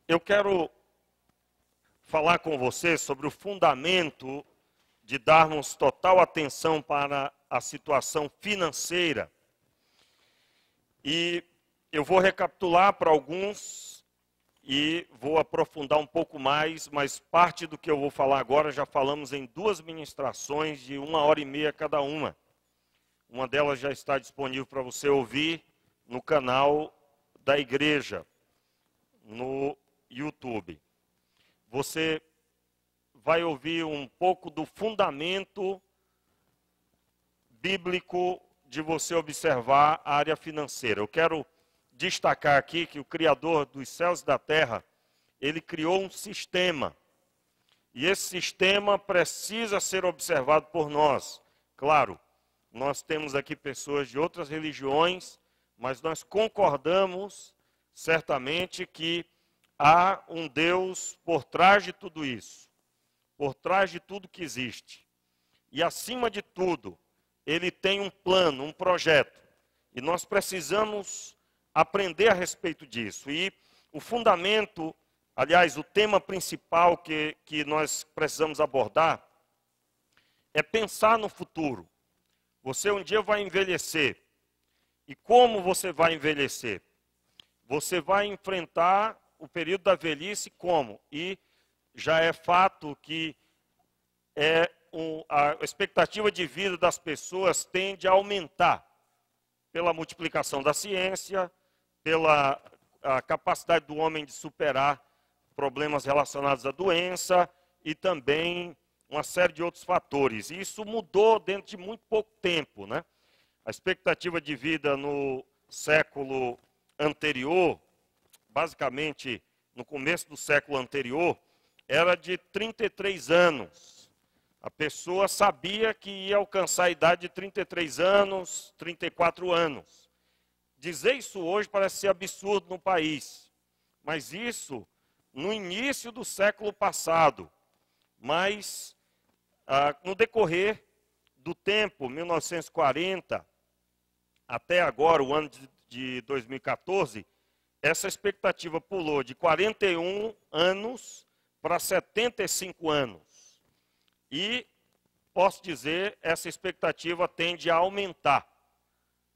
Eu quero falar com você sobre o fundamento de darmos total atenção para a situação financeira. E eu vou recapitular para alguns e vou aprofundar um pouco mais, mas parte do que eu vou falar agora já falamos em 2 ministrações de 1h30 cada uma. Uma delas já está disponível para você ouvir no canal da igreja, no YouTube. Você vai ouvir um pouco do fundamento bíblico de você observar a área financeira. Eu quero destacar aqui que o Criador dos céus e da terra, ele criou um sistema. E esse sistema precisa ser observado por nós. Claro, nós temos aqui pessoas de outras religiões, mas nós concordamos certamente que há um Deus por trás de tudo isso, por trás de tudo que existe. E acima de tudo, ele tem um plano, um projeto. E nós precisamos aprender a respeito disso. E o fundamento, aliás, o tema principal que nós precisamos abordar é pensar no futuro. Você um dia vai envelhecer. E como você vai envelhecer? Você vai enfrentar o período da velhice como? E já é fato que a expectativa de vida das pessoas tende a aumentar pela multiplicação da ciência, pela capacidade do homem de superar problemas relacionados à doença e também uma série de outros fatores. E isso mudou dentro de muito pouco tempo, né? A expectativa de vida no século anterior, basicamente no começo do século anterior, era de 33 anos. A pessoa sabia que ia alcançar a idade de 33 anos, 34 anos. Dizer isso hoje parece ser absurdo no país, mas isso no início do século passado. Mas no decorrer do tempo, 1940, até agora, o ano de 2014, essa expectativa pulou de 41 anos para 75 anos. E, posso dizer, essa expectativa tende a aumentar.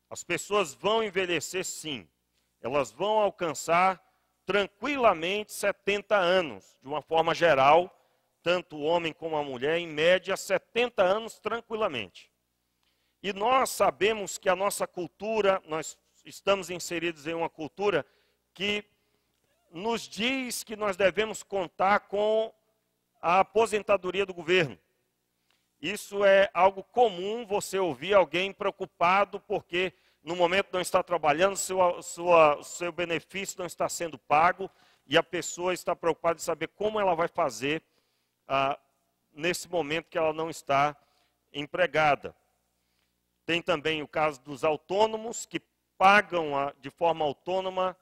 As pessoas vão envelhecer sim. Elas vão alcançar tranquilamente 70 anos, de uma forma geral, tanto o homem como a mulher, em média, 70 anos tranquilamente. E nós sabemos que a nossa cultura, nós estamos inseridos em uma cultura que nos diz que nós devemos contar com a aposentadoria do governo. Isso é algo comum você ouvir alguém preocupado porque no momento não está trabalhando, seu benefício não está sendo pago e a pessoa está preocupada em saber como ela vai fazer nesse momento que ela não está empregada. Tem também o caso dos autônomos que pagam de forma autônoma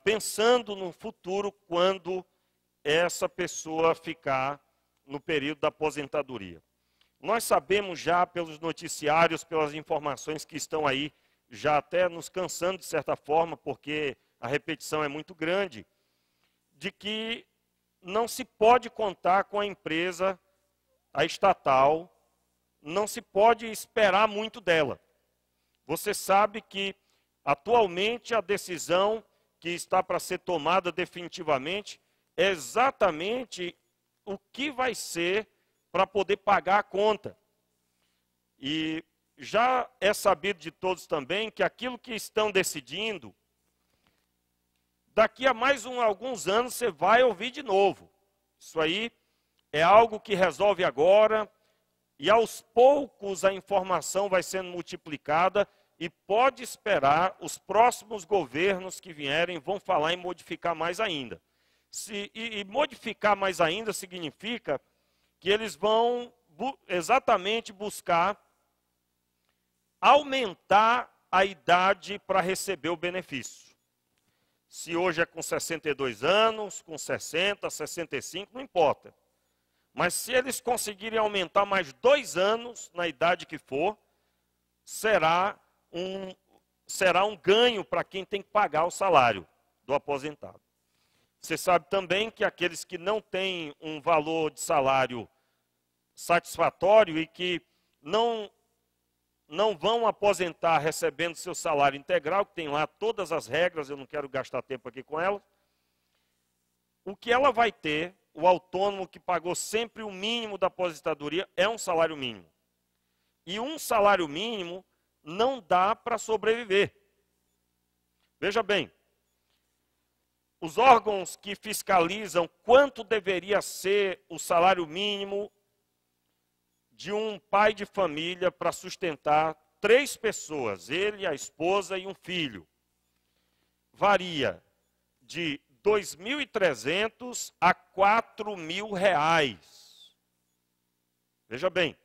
pensando no futuro quando essa pessoa ficar no período da aposentadoria. Nós sabemos já pelos noticiários, pelas informações que estão aí, já até nos cansando de certa forma, porque a repetição é muito grande, de que não se pode contar com a empresa, a estatal, não se pode esperar muito dela. Você sabe que atualmente a decisão que está para ser tomada definitivamente é exatamente o que vai ser para poder pagar a conta. E já é sabido de todos também que aquilo que estão decidindo, daqui a mais alguns anos você vai ouvir de novo. Isso aí é algo que resolve agora e aos poucos a informação vai sendo multiplicada e pode esperar os próximos governos que vierem vão falar em modificar mais ainda. E modificar mais ainda significa que eles vão exatamente buscar aumentar a idade para receber o benefício. Se hoje é com 62 anos, com 60, 65, não importa. Mas se eles conseguirem aumentar mais 2 anos na idade que for, será um ganho para quem tem que pagar o salário do aposentado. Você sabe também que aqueles que não têm um valor de salário satisfatório e que não vão aposentar recebendo seu salário integral, que tem lá todas as regras, eu não quero gastar tempo aqui com elas. O que ela vai ter, o autônomo que pagou sempre o mínimo da aposentadoria, é um salário mínimo. E um salário mínimo não dá para sobreviver. Veja bem, os órgãos que fiscalizam quanto deveria ser o salário mínimo de um pai de família para sustentar 3 pessoas, ele, a esposa e um filho, varia de R$ 2.300 a R$ 4.000. Veja bem,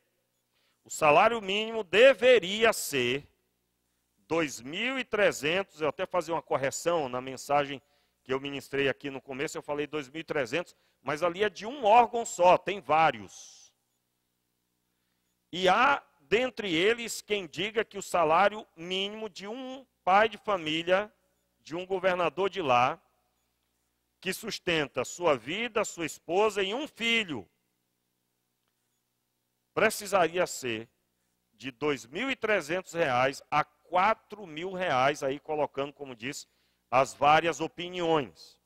o salário mínimo deveria ser R$ 2.300, eu até fazer uma correção na mensagem que eu ministrei aqui no começo, eu falei 2.300, mas ali é de um órgão só, tem vários. E há, dentre eles, quem diga que o salário mínimo de um pai de família, de um governador de lá, que sustenta sua vida, sua esposa e um filho, precisaria ser de R$ 2.300 a R$ 4.000, aí colocando, como disse, as várias opiniões,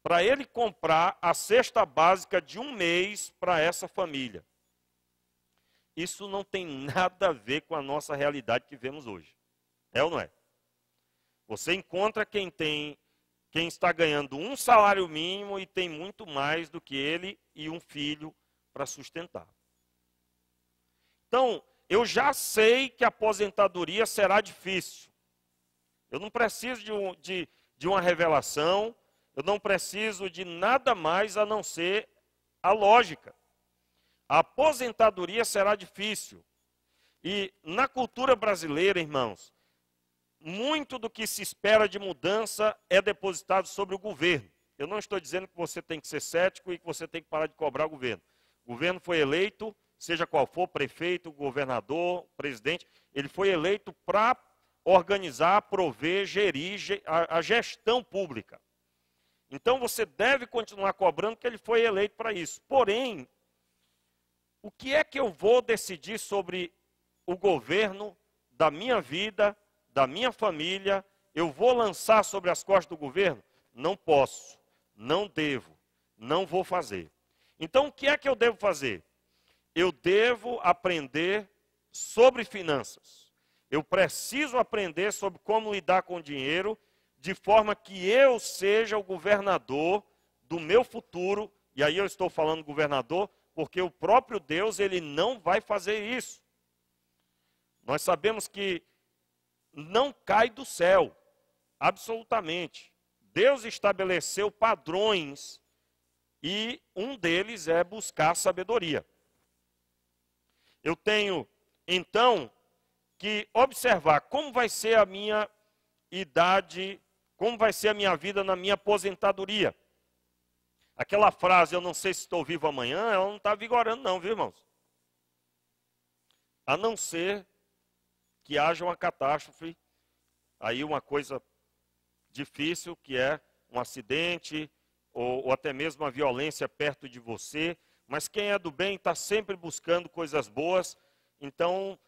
para ele comprar a cesta básica de um mês para essa família. Isso não tem nada a ver com a nossa realidade que vemos hoje. É ou não é? Você encontra quem está ganhando um salário mínimo e tem muito mais do que ele e um filho para sustentar. Então, eu já sei que a aposentadoria será difícil. Eu não preciso de uma revelação, eu não preciso de nada mais a não ser a lógica. A aposentadoria será difícil. E na cultura brasileira, irmãos, muito do que se espera de mudança é depositado sobre o governo. Eu não estou dizendo que você tem que ser cético e que você tem que parar de cobrar o governo. O governo foi eleito, seja qual for, prefeito, governador, presidente, ele foi eleito para organizar, prover, gerir a gestão pública. Então você deve continuar cobrando que ele foi eleito para isso. Porém, o que é que eu vou decidir sobre o governo da minha vida, da minha família? Eu vou lançar sobre as costas do governo? Não posso, não devo, não vou fazer. Então o que é que eu devo fazer? Eu devo aprender sobre finanças. Eu preciso aprender sobre como lidar com o dinheiro, de forma que eu seja o governador do meu futuro. E aí eu estou falando governador, porque o próprio Deus, ele não vai fazer isso. Nós sabemos que não cai do céu, absolutamente. Deus estabeleceu padrões e um deles é buscar sabedoria. Eu tenho, então, que observar como vai ser a minha idade, como vai ser a minha vida na minha aposentadoria. Aquela frase, eu não sei se estou vivo amanhã, ela não está vigorando não, viu, irmãos? A não ser que haja uma catástrofe, aí uma coisa difícil, que é um acidente, ou até mesmo uma violência perto de você. Mas quem é do bem está sempre buscando coisas boas, então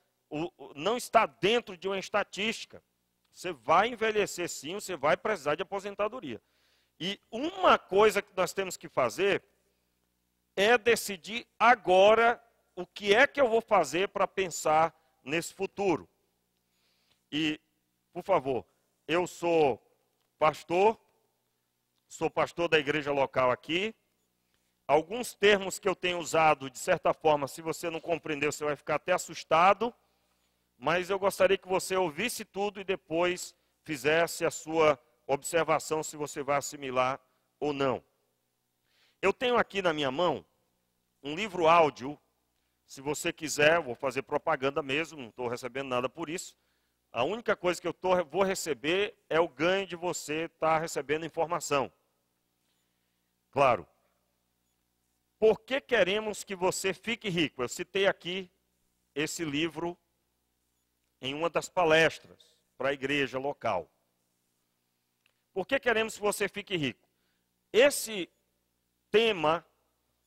não está dentro de uma estatística. Você vai envelhecer sim, você vai precisar de aposentadoria. E uma coisa que nós temos que fazer é decidir agora o que é que eu vou fazer para pensar nesse futuro. E, por favor, eu sou pastor da igreja local aqui. Alguns termos que eu tenho usado, de certa forma, se você não compreendeu, você vai ficar até assustado. Mas eu gostaria que você ouvisse tudo e depois fizesse a sua observação se você vai assimilar ou não. Eu tenho aqui na minha mão um livro áudio. Se você quiser, vou fazer propaganda mesmo, não estou recebendo nada por isso. A única coisa que eu vou receber é o ganho de você estar recebendo informação. Claro. Por que queremos que você fique rico? Eu citei aqui esse livro em uma das palestras para a igreja local. Por que queremos que você fique rico? esse tema,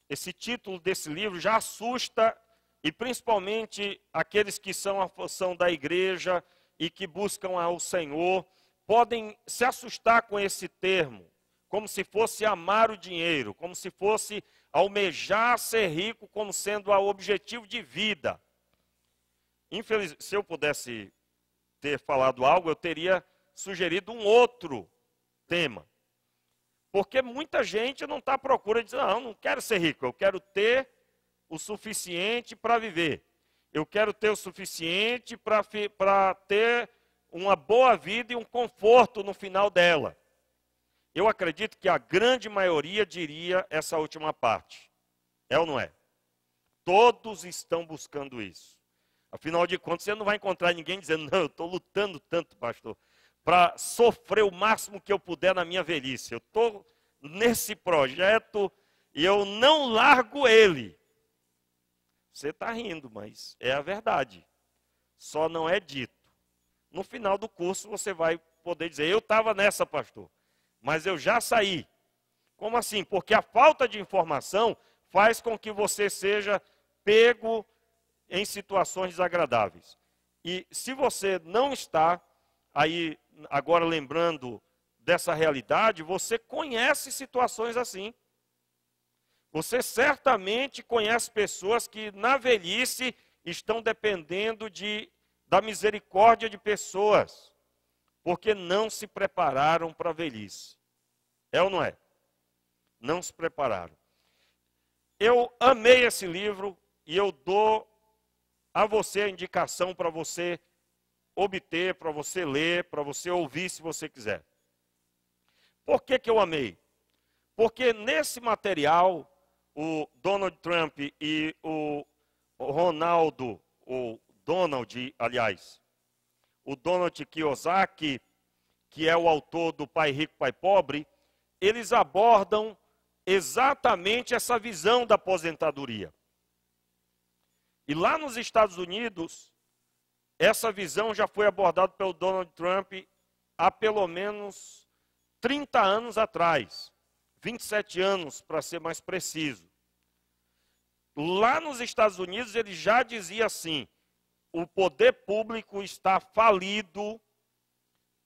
esse título desse livro já assusta, e principalmente aqueles que são a função da igreja e que buscam ao Senhor, podem se assustar com esse termo, como se fosse amar o dinheiro, como se fosse almejar ser rico como sendo o objetivo de vida. Infelizmente, se eu pudesse ter falado algo, eu teria sugerido um outro tema. Porque muita gente não está à procura de dizer, não quero ser rico, eu quero ter o suficiente para viver. Eu quero ter o suficiente para ter uma boa vida e um conforto no final dela. Eu acredito que a grande maioria diria essa última parte. É ou não é? Todos estão buscando isso. Afinal de contas, você não vai encontrar ninguém dizendo, não, eu estou lutando tanto, pastor, para sofrer o máximo que eu puder na minha velhice. Eu estou nesse projeto e eu não largo ele. Você está rindo, mas é a verdade. Só não é dito. No final do curso você vai poder dizer, eu estava nessa, pastor, mas eu já saí. Como assim? Porque a falta de informação faz com que você seja pego em situações desagradáveis. E se você não está aí agora lembrando dessa realidade, você conhece situações assim. Você certamente conhece pessoas que na velhice estão dependendo da misericórdia de pessoas, porque não se prepararam para a velhice. É ou não é? Não se prepararam. Eu amei esse livro e eu dou a você a indicação para você obter, para você ler, para você ouvir se você quiser. Por que eu amei? Porque nesse material, o Donald Trump e o Donald Kiyosaki, que é o autor do Pai Rico, Pai Pobre, eles abordam exatamente essa visão da aposentadoria. E lá nos Estados Unidos, essa visão já foi abordada pelo Donald Trump há pelo menos 30 anos atrás. 27 anos, para ser mais preciso. Lá nos Estados Unidos, ele já dizia assim, o poder público está falido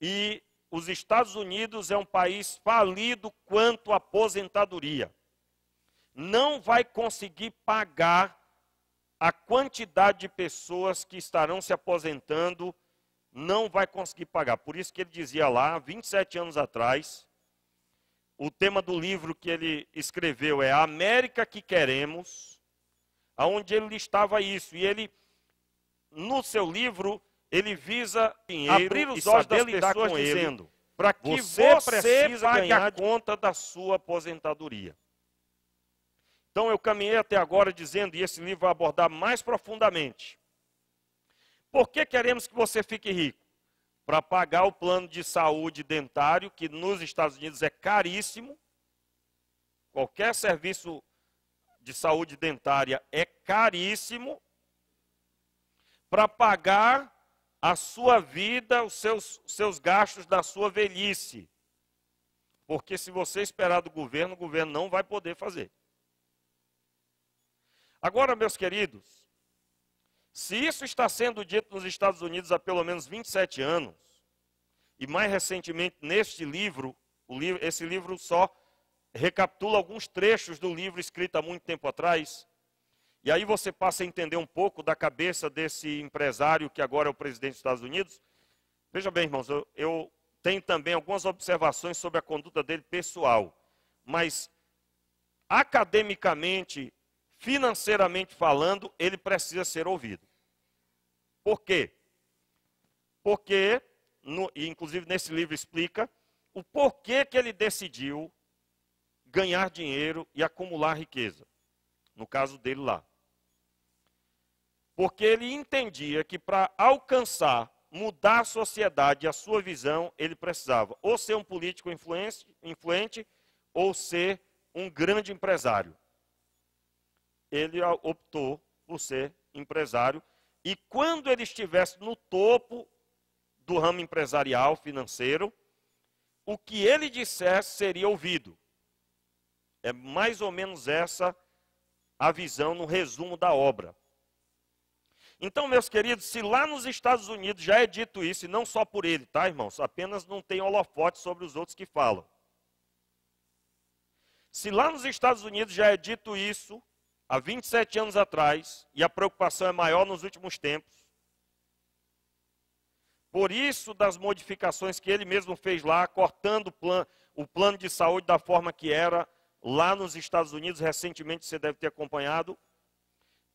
e os Estados Unidos é um país falido quanto à aposentadoria. Não vai conseguir pagar a quantidade de pessoas que estarão se aposentando, não vai conseguir pagar. Por isso que ele dizia lá, 27 anos atrás, o tema do livro que ele escreveu é A América que Queremos, onde ele listava isso. E ele, no seu livro, ele visa abrir os olhos das pessoas dizendo, para que você precisa ganhar conta da sua aposentadoria. Então eu caminhei até agora dizendo, e esse livro vai abordar mais profundamente. Por que queremos que você fique rico? Para pagar o plano de saúde dentário, que nos Estados Unidos é caríssimo. Qualquer serviço de saúde dentária é caríssimo. Para pagar a sua vida, os seus gastos da sua velhice. Porque se você esperar do governo, o governo não vai poder fazer. Agora, meus queridos, se isso está sendo dito nos Estados Unidos há pelo menos 27 anos, e mais recentemente neste livro, esse livro só recapitula alguns trechos do livro escrito há muito tempo atrás, e aí você passa a entender um pouco da cabeça desse empresário que agora é o presidente dos Estados Unidos. Veja bem, irmãos, eu tenho também algumas observações sobre a conduta dele pessoal, mas academicamente, financeiramente falando, ele precisa ser ouvido. Por quê? Porque, e inclusive nesse livro explica, o porquê que ele decidiu ganhar dinheiro e acumular riqueza. No caso dele lá. Porque ele entendia que para alcançar, mudar a sociedade e a sua visão, ele precisava ou ser um político influente ou ser um grande empresário. Ele optou por ser empresário, e quando ele estivesse no topo do ramo empresarial, financeiro, o que ele dissesse seria ouvido. É mais ou menos essa a visão no resumo da obra. Então, meus queridos, se lá nos Estados Unidos já é dito isso, e não só por ele, tá, irmãos? Apenas não tem holofote sobre os outros que falam. Se lá nos Estados Unidos já é dito isso, há 27 anos atrás, e a preocupação é maior nos últimos tempos, por isso das modificações que ele mesmo fez lá, cortando o plano de saúde da forma que era lá nos Estados Unidos, recentemente você deve ter acompanhado,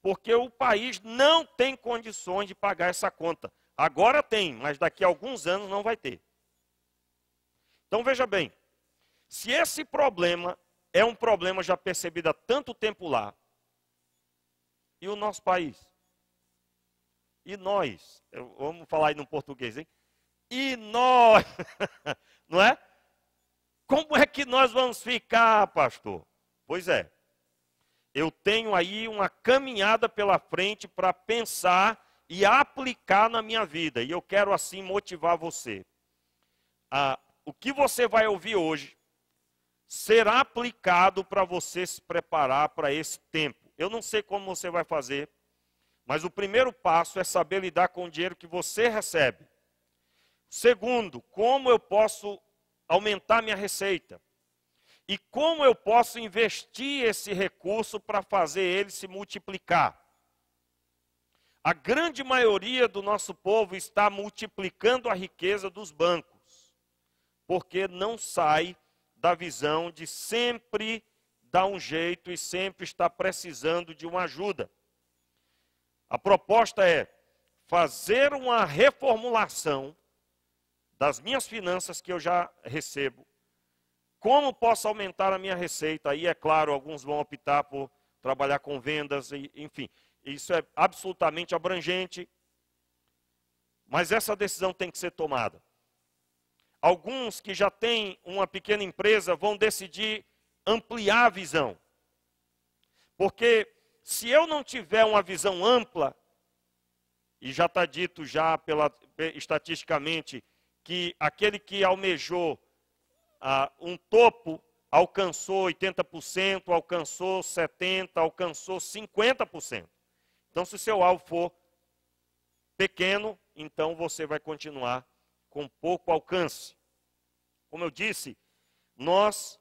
porque o país não tem condições de pagar essa conta. Agora tem, mas daqui a alguns anos não vai ter. Então veja bem, se esse problema é um problema já percebido há tanto tempo lá, e o nosso país? E nós? Vamos falar aí no português, hein? E nós? Não é? Como é que nós vamos ficar, pastor? Pois é. Eu tenho aí uma caminhada pela frente para pensar e aplicar na minha vida. E eu quero assim motivar você. O que você vai ouvir hoje será aplicado para você se preparar para esse tempo. Eu não sei como você vai fazer, mas o primeiro passo é saber lidar com o dinheiro que você recebe. Segundo, como eu posso aumentar minha receita? E como eu posso investir esse recurso para fazer ele se multiplicar? A grande maioria do nosso povo está multiplicando a riqueza dos bancos, porque não sai da visão de sempre dar um jeito e sempre estar precisando de uma ajuda. A proposta é fazer uma reformulação das minhas finanças que eu já recebo. Como posso aumentar a minha receita? Aí, é claro, alguns vão optar por trabalhar com vendas, enfim. Isso é absolutamente abrangente. Mas essa decisão tem que ser tomada. Alguns que já têm uma pequena empresa vão decidir ampliar a visão. Porque se eu não tiver uma visão ampla, e já está dito já estatisticamente, que aquele que almejou um topo alcançou 80%, alcançou 70%, alcançou 50%. Então, se o seu alvo for pequeno, então você vai continuar com pouco alcance. Como eu disse, nós,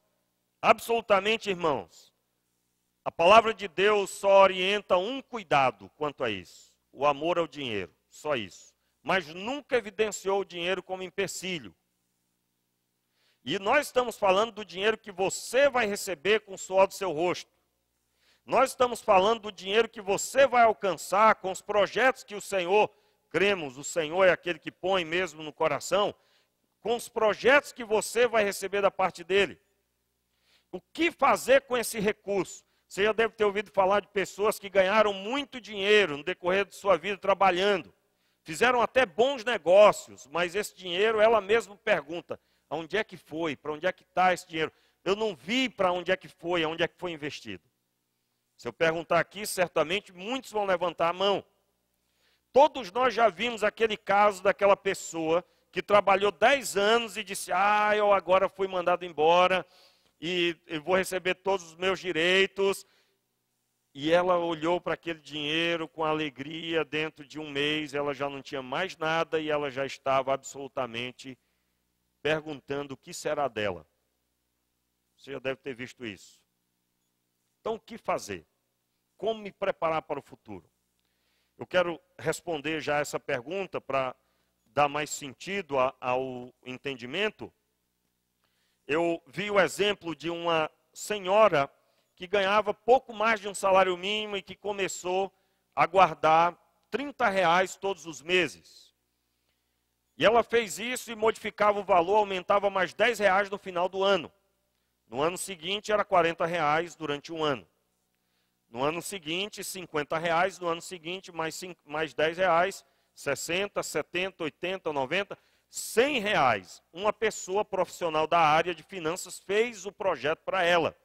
absolutamente, irmãos, a palavra de Deus só orienta um cuidado quanto a isso: o amor ao dinheiro, só isso. Mas nunca evidenciou o dinheiro como empecilho. E nós estamos falando do dinheiro que você vai receber com o suor do seu rosto. Nós estamos falando do dinheiro que você vai alcançar com os projetos que o Senhor, cremos, o Senhor é aquele que põe mesmo no coração, com os projetos que você vai receber da parte dele. O que fazer com esse recurso? Você já deve ter ouvido falar de pessoas que ganharam muito dinheiro no decorrer de sua vida trabalhando. Fizeram até bons negócios, mas esse dinheiro, ela mesma pergunta: aonde é que foi? Para onde é que está esse dinheiro? Eu não vi para onde é que foi, aonde é que foi investido. Se eu perguntar aqui, certamente muitos vão levantar a mão. Todos nós já vimos aquele caso daquela pessoa que trabalhou 10 anos e disse: eu agora fui mandado embora e eu vou receber todos os meus direitos. E ela olhou para aquele dinheiro com alegria. Dentro de um mês ela já não tinha mais nada e ela já estava absolutamente perguntando o que será dela. Você já deve ter visto isso. Então, o que fazer? Como me preparar para o futuro? Eu quero responder já essa pergunta para dar mais sentido ao entendimento. Eu vi o exemplo de uma senhora que ganhava pouco mais de um salário mínimo e que começou a guardar R$30 todos os meses. E ela fez isso e modificava o valor, aumentava mais R$10 no final do ano. No ano seguinte era R$40 durante um ano. No ano seguinte, R$50. No ano seguinte, mais R$10, 60, 70, 80, 90, R$100. Uma pessoa profissional da área de finanças fez o projeto para ela.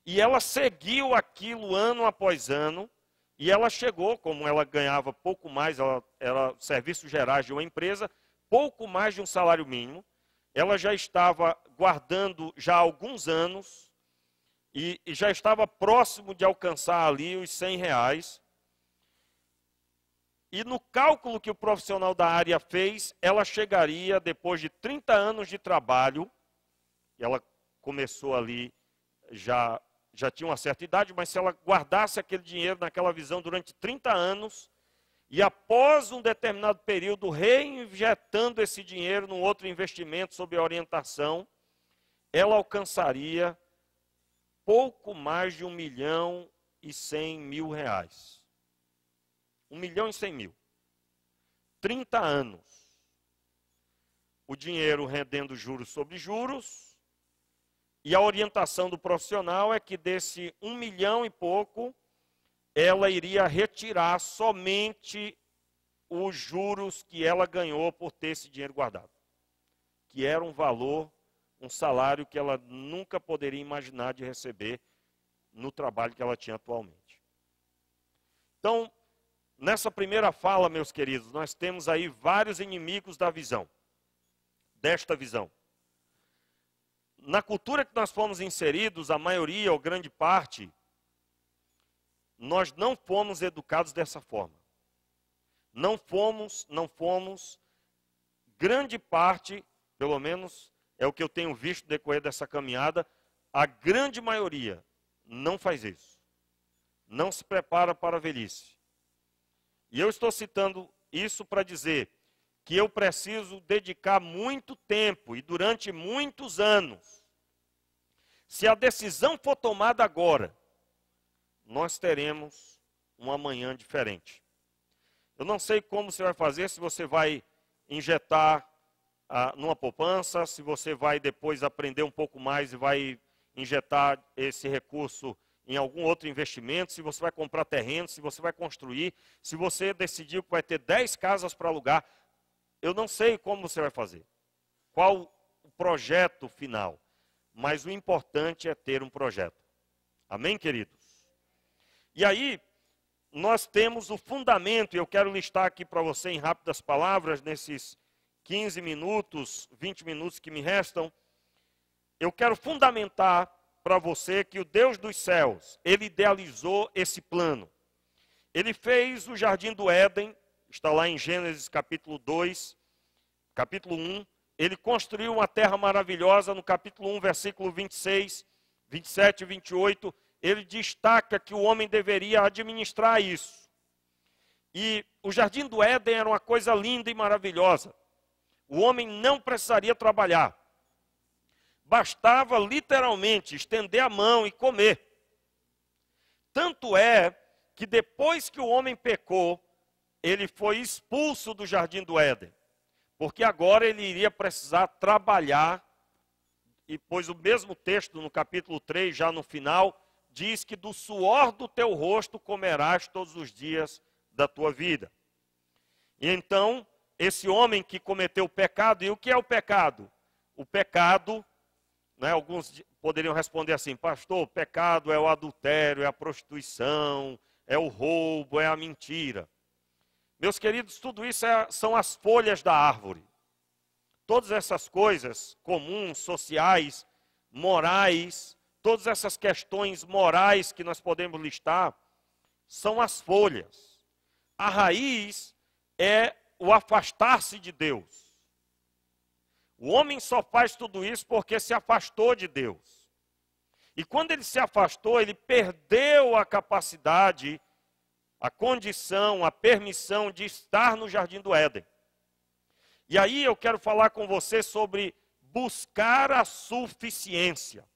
E ela seguiu aquilo ano após ano. E ela chegou, como ela ganhava pouco mais, ela era serviços gerais de uma empresa, pouco mais de um salário mínimo. Ela já estava guardando já há alguns anos e já estava próximo de alcançar ali os R$ 100. E no cálculo que o profissional da área fez, ela chegaria, depois de 30 anos de trabalho, e ela começou ali, já tinha uma certa idade, mas se ela guardasse aquele dinheiro naquela visão durante 30 anos, e após um determinado período, reinjetando esse dinheiro num outro investimento sob orientação, ela alcançaria pouco mais de R$ 1.100.000. R$ 1.100.000. 30 anos. O dinheiro rendendo juros sobre juros. E a orientação do profissional é que desse 1 milhão e pouco, ela iria retirar somente os juros que ela ganhou por ter esse dinheiro guardado. Que era um valor, um salário que ela nunca poderia imaginar de receber no trabalho que ela tinha atualmente. Então, nessa primeira fala, meus queridos, nós temos aí vários inimigos da visão, desta visão. Na cultura que nós fomos inseridos, a maioria ou grande parte, nós não fomos educados dessa forma. Não fomos, grande parte, pelo menos é o que eu tenho visto no decorrer dessa caminhada, a grande maioria não faz isso. Não se prepara para a velhice. E eu estou citando isso para dizer que eu preciso dedicar muito tempo e durante muitos anos. Se a decisão for tomada agora, nós teremos um amanhã diferente. Eu não sei como você vai fazer, se você vai injetar numa poupança, se você vai depois aprender um pouco mais e vai injetar esse recurso em algum outro investimento, se você vai comprar terreno, se você vai construir, se você decidiu que vai ter 10 casas para alugar. Eu não sei como você vai fazer, qual o projeto final, mas o importante é ter um projeto. Amém, queridos? E aí, nós temos o fundamento, e eu quero listar aqui para você em rápidas palavras, nesses 15 minutos, 20 minutos que me restam, eu quero fundamentar para você que o Deus dos céus, Ele idealizou esse plano. Ele fez o Jardim do Éden, está lá em Gênesis capítulo 2, capítulo 1. Ele construiu uma terra maravilhosa no capítulo 1, versículo 26, 27 e 28. Ele destaca que o homem deveria administrar isso. E o Jardim do Éden era uma coisa linda e maravilhosa. O homem não precisaria trabalhar. Bastava literalmente estender a mão e comer. Tanto é que depois que o homem pecou, ele foi expulso do Jardim do Éden. Porque agora ele iria precisar trabalhar. E pois o mesmo texto no capítulo 3, já no final, diz que do suor do teu rosto comerás todos os dias da tua vida. E então, esse homem que cometeu o pecado, e o que é o pecado? O pecado, né, alguns poderiam responder assim, pastor, o pecado é o adultério, é a prostituição, é o roubo, é a mentira. Meus queridos, tudo isso são as folhas da árvore. Todas essas coisas comuns, sociais, morais, todas essas questões morais que nós podemos listar, são as folhas. A raiz é o afastar-se de Deus. O homem só faz tudo isso porque se afastou de Deus. E quando ele se afastou, ele perdeu a capacidade, a condição, a permissão de estar no Jardim do Éden. E aí eu quero falar com você sobre buscar a suficiência.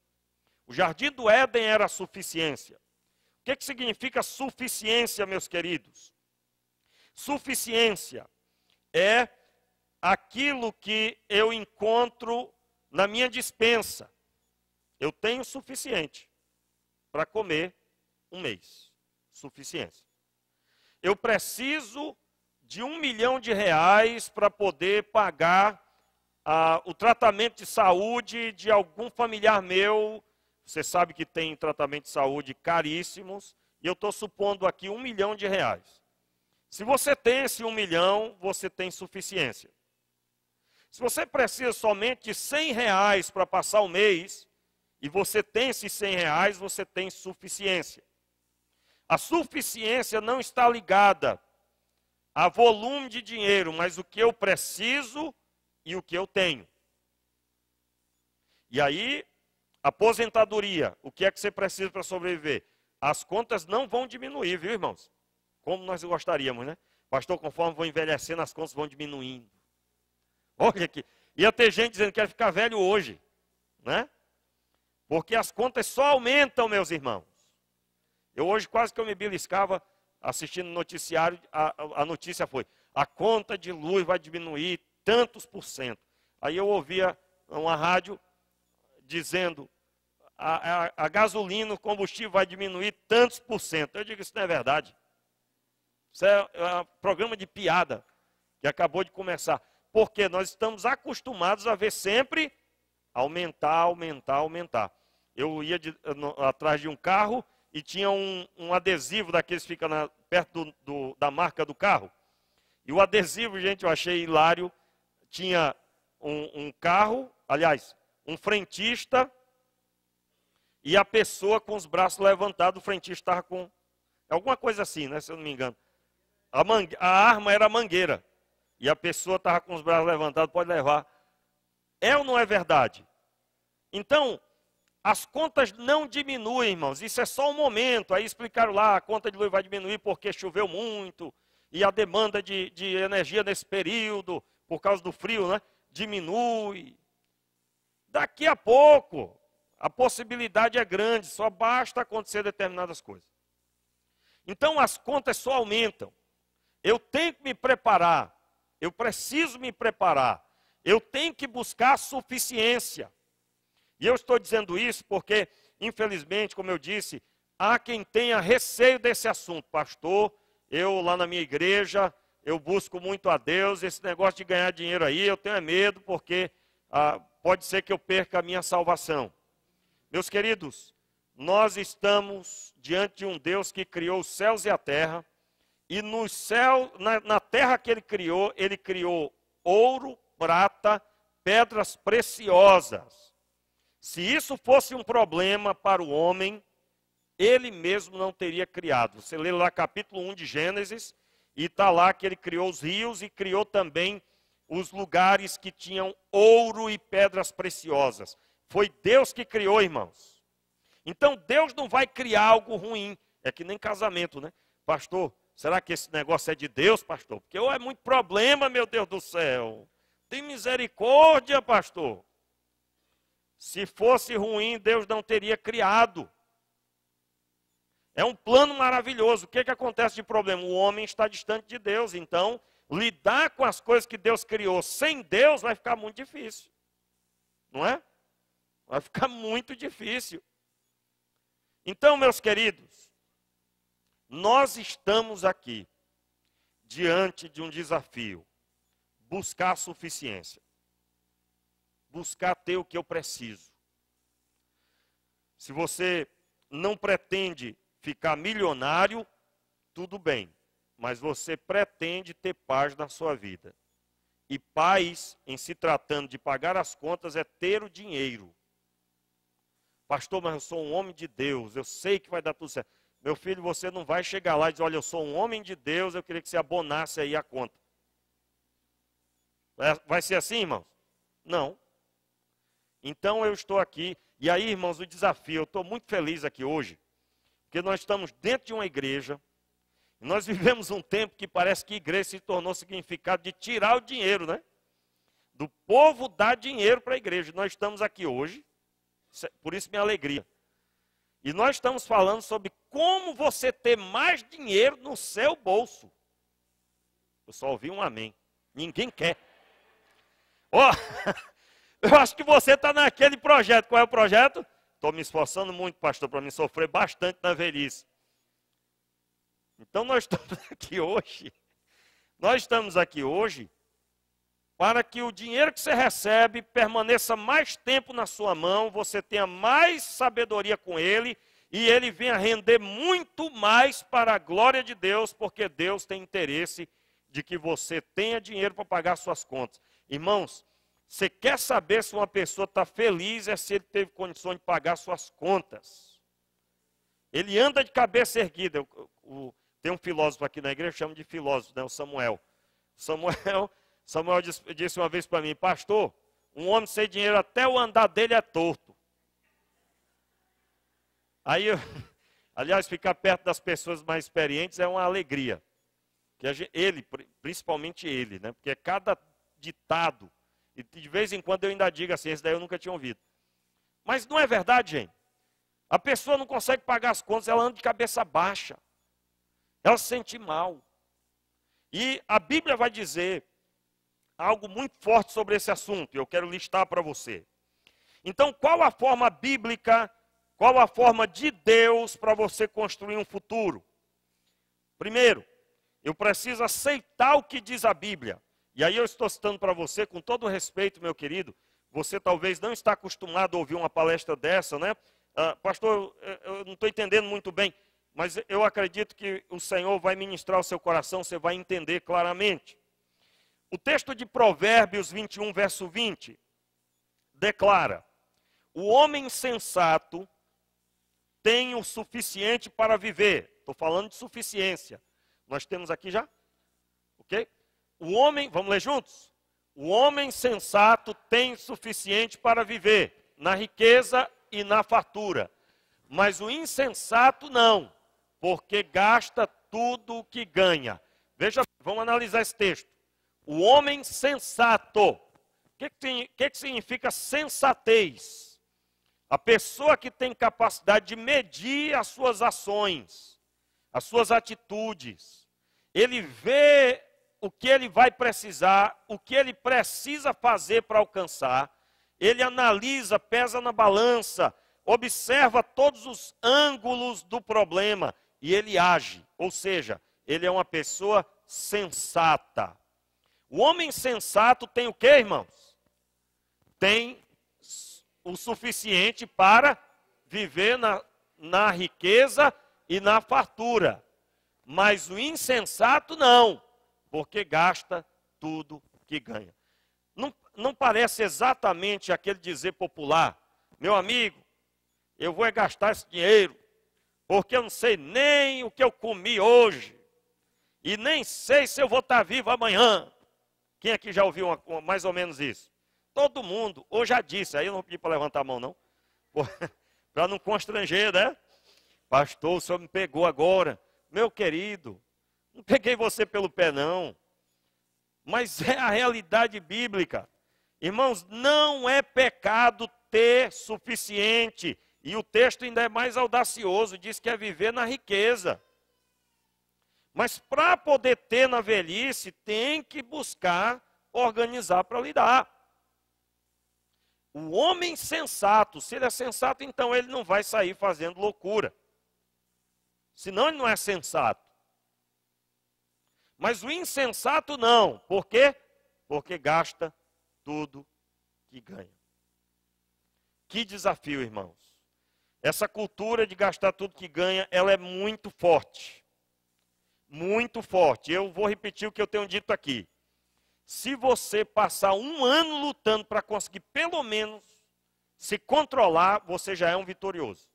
O Jardim do Éden era a suficiência. O que significa suficiência, meus queridos? Suficiência é aquilo que eu encontro na minha despensa. Eu tenho suficiente para comer um mês. Suficiência. Eu preciso de R$ 1 milhão para poder pagar o tratamento de saúde de algum familiar meu. Você sabe que tem tratamento de saúde caríssimos. E eu estou supondo aqui R$ 1 milhão. Se você tem esse 1 milhão, você tem suficiência. Se você precisa somente de R$ 100 para passar o mês, e você tem esses 100 reais, você tem suficiência. A suficiência não está ligada a volume de dinheiro, mas o que eu preciso e o que eu tenho. E aí, aposentadoria, o que é que você precisa para sobreviver? As contas não vão diminuir, viu, irmãos? Como nós gostaríamos, né? Pastor, conforme vou envelhecendo, as contas vão diminuindo. Olha aqui, ia ter gente dizendo que quer ficar velho hoje, né? Porque as contas só aumentam, meus irmãos. Eu hoje quase que eu me beliscava assistindo o noticiário, a notícia foi, a conta de luz vai diminuir tantos por cento. Aí eu ouvia uma rádio dizendo, a gasolina, o combustível vai diminuir tantos por cento. Eu digo, isso não é verdade. Isso é um programa de piada que acabou de começar. Porque nós estamos acostumados a ver sempre aumentar, aumentar, aumentar. Eu ia atrás de um carro e tinha um adesivo daqueles que fica perto da marca do carro. E o adesivo, gente, eu achei hilário. Tinha um carro, aliás, um frentista e a pessoa com os braços levantados. O frentista estava com alguma coisa assim, né, se eu não me engano. A arma era a mangueira. E a pessoa estava com os braços levantados, pode levar. É ou não é verdade? Então, as contas não diminuem, irmãos. Isso é só um momento. Aí explicaram lá, a conta de luz vai diminuir porque choveu muito. E a demanda de energia nesse período, por causa do frio, né, diminui. Daqui a pouco, a possibilidade é grande. Só basta acontecer determinadas coisas. Então, as contas só aumentam. Eu tenho que me preparar. Eu preciso me preparar. Eu tenho que buscar suficiência. E eu estou dizendo isso porque, infelizmente, como eu disse, há quem tenha receio desse assunto. Pastor, eu lá na minha igreja, eu busco muito a Deus, esse negócio de ganhar dinheiro aí, eu tenho medo porque pode ser que eu perca a minha salvação. Meus queridos, nós estamos diante de um Deus que criou os céus e a terra, e no céu, na terra que ele criou ouro, prata, pedras preciosas. Se isso fosse um problema para o homem, ele mesmo não teria criado. Você lê lá capítulo 1 de Gênesis, e está lá que ele criou os rios e criou também os lugares que tinham ouro e pedras preciosas. Foi Deus que criou, irmãos. Então Deus não vai criar algo ruim. É que nem casamento, né? Pastor, será que esse negócio é de Deus, pastor? Porque é muito problema, meu Deus do céu. Tem misericórdia, pastor. Se fosse ruim, Deus não teria criado. É um plano maravilhoso. O que acontece de problema? O homem está distante de Deus. Então, lidar com as coisas que Deus criou sem Deus vai ficar muito difícil. Não é? Vai ficar muito difícil. Então, meus queridos, nós estamos aqui diante de um desafio. Buscar a suficiência. Buscar ter o que eu preciso. Se você não pretende ficar milionário, tudo bem. Mas você pretende ter paz na sua vida. E paz, em se tratando de pagar as contas, é ter o dinheiro. Pastor, mas eu sou um homem de Deus, eu sei que vai dar tudo certo. Meu filho, você não vai chegar lá e dizer, olha, eu sou um homem de Deus, eu queria que você abonasse aí a conta. Vai ser assim, irmãos? Não. Então eu estou aqui, e aí, irmãos, o desafio, eu estou muito feliz aqui hoje, porque nós estamos dentro de uma igreja, e nós vivemos um tempo que parece que igreja se tornou significado de tirar o dinheiro, né? Do povo dar dinheiro para a igreja. Nós estamos aqui hoje, por isso minha alegria. E nós estamos falando sobre como você ter mais dinheiro no seu bolso. Eu só ouvi um amém. Ninguém quer. Ó, eu acho que você está naquele projeto. Qual é o projeto? Estou me esforçando muito, pastor, para me sofrer bastante na velhice. Então nós estamos aqui hoje. Nós estamos aqui hoje para que o dinheiro que você recebe permaneça mais tempo na sua mão, você tenha mais sabedoria com ele e ele venha render muito mais para a glória de Deus, porque Deus tem interesse de que você tenha dinheiro para pagar suas contas. Irmãos, Você quer saber se uma pessoa está feliz é se ele teve condições de pagar suas contas. Ele anda de cabeça erguida. Tem um filósofo aqui na igreja, chama de filósofo, né, o Samuel. Samuel disse uma vez para mim, pastor, um homem sem dinheiro, até o andar dele é torto. Aí, aliás, ficar perto das pessoas mais experientes é uma alegria. Ele, principalmente ele, né? Porque cada ditado, e de vez em quando eu ainda digo assim, esse daí eu nunca tinha ouvido. Mas não é verdade, gente. A pessoa não consegue pagar as contas, ela anda de cabeça baixa. Ela se sente mal. E a Bíblia vai dizer algo muito forte sobre esse assunto, e eu quero listar para você. Então, qual a forma bíblica, qual a forma de Deus para você construir um futuro? Primeiro, eu preciso aceitar o que diz a Bíblia. E aí eu estou citando para você, com todo o respeito, meu querido, você talvez não está acostumado a ouvir uma palestra dessa, né? Pastor, eu não estou entendendo muito bem, mas eu acredito que o Senhor vai ministrar o seu coração, você vai entender claramente. O texto de Provérbios 21, verso 20, declara, o homem sensato tem o suficiente para viver. Estou falando de suficiência. Nós temos aqui já? Ok? O homem, vamos ler juntos? O homem sensato tem suficiente para viver, na riqueza e na fartura. Mas o insensato não, porque gasta tudo o que ganha. Veja, vamos analisar esse texto. O homem sensato. O que significa sensatez? A pessoa que tem capacidade de medir as suas ações, as suas atitudes. Ele vê o que ele vai precisar, o que ele precisa fazer para alcançar. Ele analisa, pesa na balança, observa todos os ângulos do problema e ele age. Ou seja, ele é uma pessoa sensata. O homem sensato tem o quê, irmãos? Tem o suficiente para viver na riqueza e na fartura. Mas o insensato não, porque gasta tudo que ganha. Não parece exatamente aquele dizer popular, meu amigo, eu vou gastar esse dinheiro, porque eu não sei nem o que eu comi hoje, e nem sei se eu vou estar vivo amanhã. Quem aqui já ouviu mais ou menos isso? Todo mundo, ou já disse, aí eu não pedi para levantar a mão não, para não constranger, né? Pastor, o senhor me pegou agora. Meu querido, não peguei você pelo pé não, mas é a realidade bíblica. Irmãos, não é pecado ter suficiente, e o texto ainda é mais audacioso, diz que é viver na riqueza. Mas para poder ter na velhice, tem que buscar organizar para lidar. O homem sensato, se ele é sensato, então ele não vai sair fazendo loucura. Senão ele não é sensato. Mas o insensato não. Por quê? Porque gasta tudo que ganha. Que desafio, irmãos. Essa cultura de gastar tudo que ganha, ela é muito forte. Muito forte. Eu vou repetir o que eu tenho dito aqui. Se você passar um ano lutando para conseguir pelo menos se controlar, você já é um vitorioso.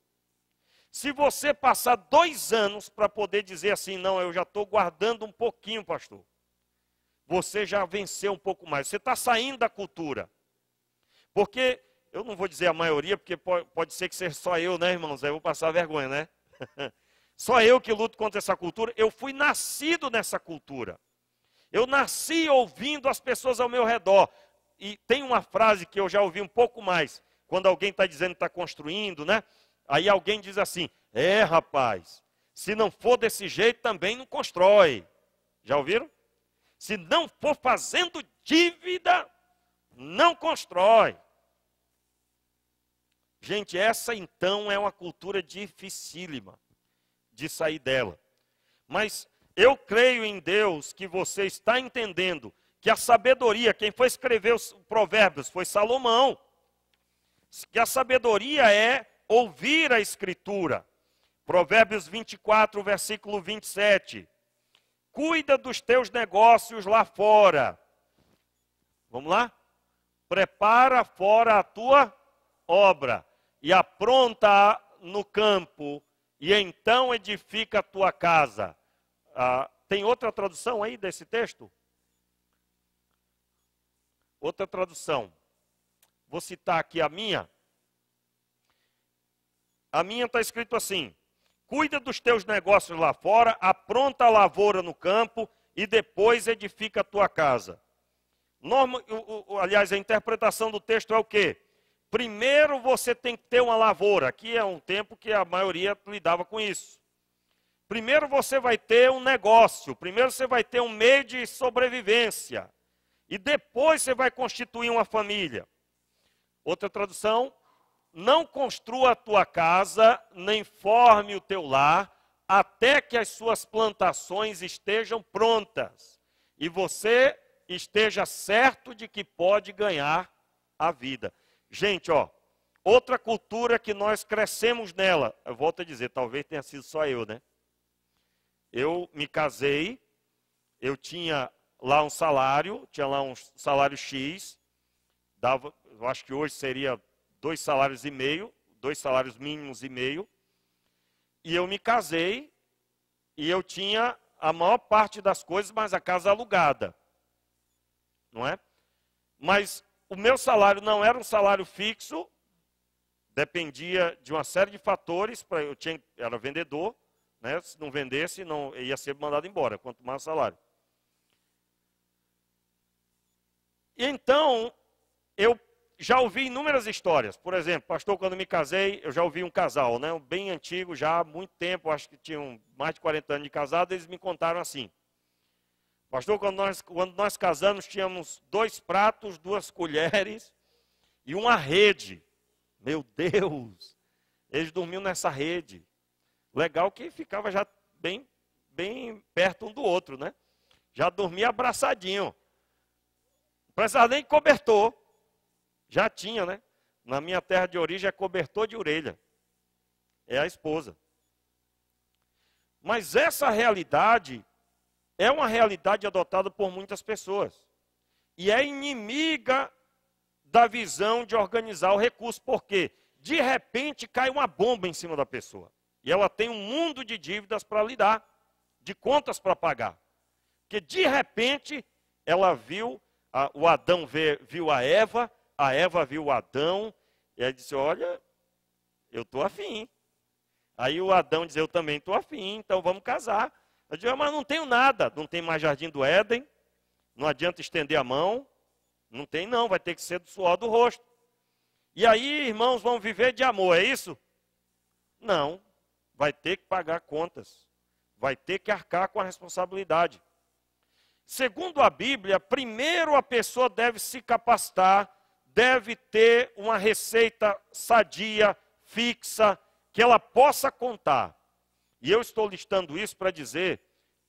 Se você passar 2 anos para poder dizer assim, não, eu já estou guardando um pouquinho, pastor, você já venceu um pouco mais. Você está saindo da cultura. Porque, eu não vou dizer a maioria, porque pode ser que seja só eu, né, irmãos? Aí eu vou passar vergonha, né? Só eu que luto contra essa cultura. Eu fui nascido nessa cultura. Eu nasci ouvindo as pessoas ao meu redor. E tem uma frase que eu já ouvi um pouco mais. Quando alguém está dizendo que está construindo, né? Aí alguém diz assim, rapaz, se não for desse jeito também não constrói. Já ouviram? Se não for fazendo dívida, não constrói. Gente, essa então é uma cultura dificílima de sair dela. Mas eu creio em Deus que você está entendendo que a sabedoria, quem foi escrever os provérbios foi Salomão. Que a sabedoria é ouvir a Escritura. Provérbios 24, versículo 27. Cuida dos teus negócios lá fora. Vamos lá? prepara fora a tua obra e apronta no campo, e então edifica a tua casa. Tem outra tradução aí desse texto? Outra tradução. Vou citar aqui a minha. A minha está escrito assim: cuida dos teus negócios lá fora, apronta a lavoura no campo e depois edifica a tua casa. Aliás, a interpretação do texto é o quê? Primeiro você tem que ter uma lavoura. Aqui é um tempo que a maioria lidava com isso. Primeiro você vai ter um negócio. Primeiro você vai ter um meio de sobrevivência. E depois você vai constituir uma família. Outra tradução: não construa a tua casa, nem forme o teu lar, até que as suas plantações estejam prontas e você esteja certo de que pode ganhar a vida. Gente, outra cultura que nós crescemos nela, eu volto a dizer, talvez tenha sido só eu, né? Eu me casei, eu tinha lá um salário, X, eu acho que hoje seria 2 salários e meio, 2 salários mínimos e meio, e eu me casei, e eu tinha a maior parte das coisas, mas a casa alugada, não é? Mas o meu salário não era um salário fixo, dependia de uma série de fatores, era vendedor, né? Se não vendesse, não ia ser mandado embora, quanto mais o salário. E então, eu já ouvi inúmeras histórias. Por exemplo, pastor, quando me casei, eu já ouvi um casal, né, bem antigo, já há muito tempo, acho que tinham mais de 40 anos de casado, eles me contaram assim: pastor, quando nós casamos, tínhamos 2 pratos, 2 colheres e uma rede. Meu Deus! Eles dormiam nessa rede. Legal que ficava já bem perto um do outro, né? Já dormia abraçadinho. Não precisava nem de cobertor. Já tinha, né? Na minha terra de origem é cobertor de orelha. É a esposa. Mas essa realidade é uma realidade adotada por muitas pessoas. E é inimiga da visão de organizar o recurso. Porque, de repente, cai uma bomba em cima da pessoa. E ela tem um mundo de dívidas para lidar, de contas para pagar. Porque, de repente, ela viu, o Adão viu a Eva viu o Adão, e aí disse: olha, eu estou afim. Aí o Adão disse: eu também estou afim, então vamos casar. Eu disse: mas não tenho nada, não tem mais jardim do Éden, não adianta estender a mão, não tem não, vai ter que ser do suor do rosto. E aí, irmãos, vão viver de amor, é isso? Não, vai ter que pagar contas, vai ter que arcar com a responsabilidade. Segundo a Bíblia, primeiro a pessoa deve se capacitar, deve ter uma receita sadia, fixa, que ela possa contar. E eu estou listando isso para dizer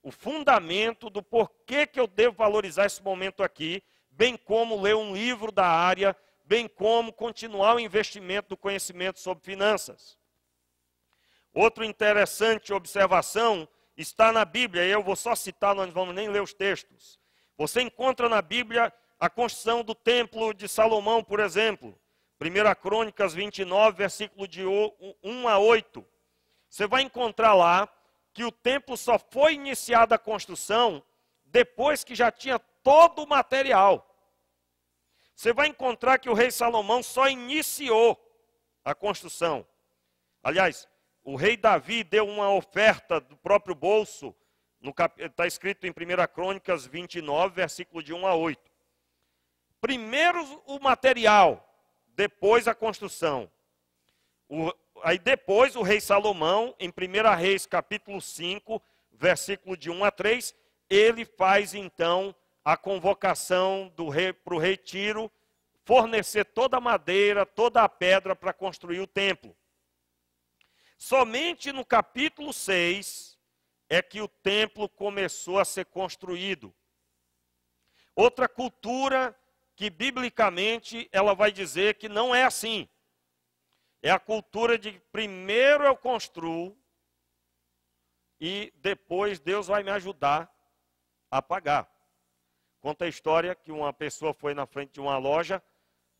o fundamento do porquê que eu devo valorizar esse momento aqui, bem como ler um livro da área, bem como continuar o investimento do conhecimento sobre finanças. Outra interessante observação está na Bíblia, e eu vou só citar, nós não vamos nem ler os textos. Você encontra na Bíblia a construção do templo de Salomão, por exemplo. 1 Crônicas 29, versículo de 1 a 8. Você vai encontrar lá que o templo só foi iniciada a construção depois que já tinha todo o material. Você vai encontrar que o rei Salomão só iniciou a construção. Aliás, o rei Davi deu uma oferta do próprio bolso, está escrito em 1 Crônicas 29, versículo de 1 a 8. Primeiro o material, depois a construção. Aí depois o rei Salomão, em 1 Reis capítulo 5, versículo de 1 a 3, ele faz então a convocação do rei para o retiro, fornecer toda a madeira, toda a pedra para construir o templo. Somente no capítulo 6 é que o templo começou a ser construído. Outra cultura que biblicamente ela vai dizer que não é assim. É a cultura de primeiro eu construo e depois Deus vai me ajudar a pagar. Conta a história que uma pessoa foi na frente de uma loja